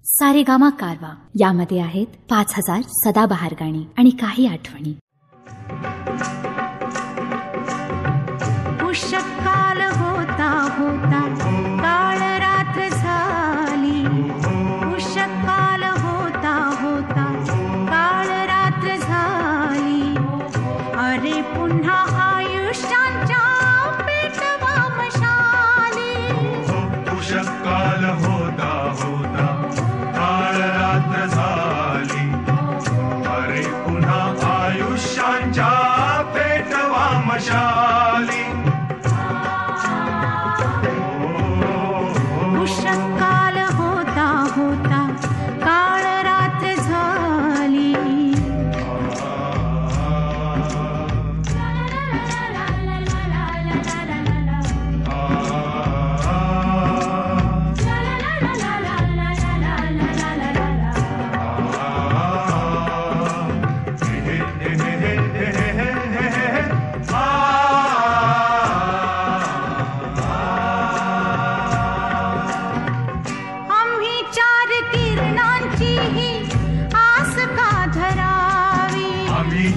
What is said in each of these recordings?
सारेगामा कारवा यामध्ये आहेत 5000 सदाबहार गाणी आणि काही आठवणी. उषकाल होता होता काळ रात्र झाली. उषकाल होता होता काळ रात्र झाली. अरे पुन्हा आयुष्यांच्या पेटवा मशाली. उषकाल होता होता काळ रात्र झाली. अरे पुन्हा आयुष्यांच्या पेटवा मशाली. उषकाल होता होता काळ रात्र झाली.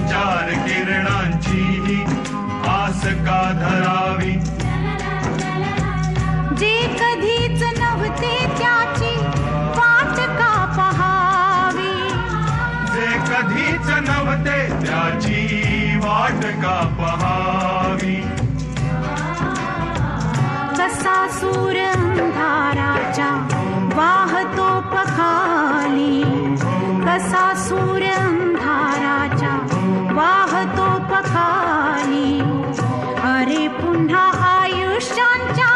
चार किरणांची ही आस का धरावी. जे कधीच नव्हते त्याची वाट का पहावी. जे कधीच नव्हते त्याची वाट का पहावी. कसा सूर अंधाराच्या वाहतो पखाली. कसा सूर अंधाराच्या वाहतो पखाली. अरे पुन्हा आयुष्यांच्या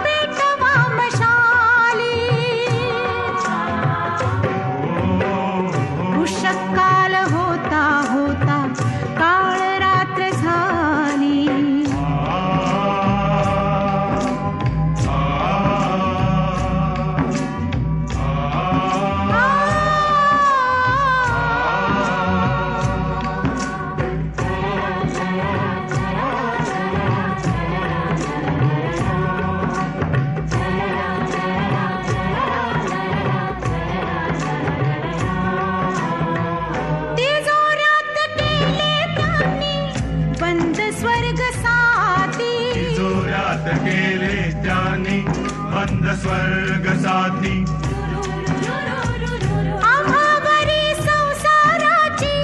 पेटवा मशाली. उषकाल होता होता काळ रात्र झाली. केले त्यांनी बंद स्वर्ग साथी. आम्हावरी संसाराची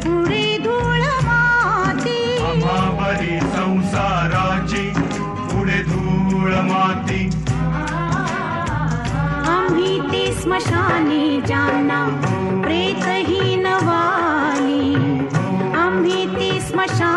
पुढे धूळ माती. आम्हावरी संसाराची पुढे धूळ माती. आम्ही ते स्मशानी ज्यांना प्रेतहीन वाली. आम्ही ते स्मशान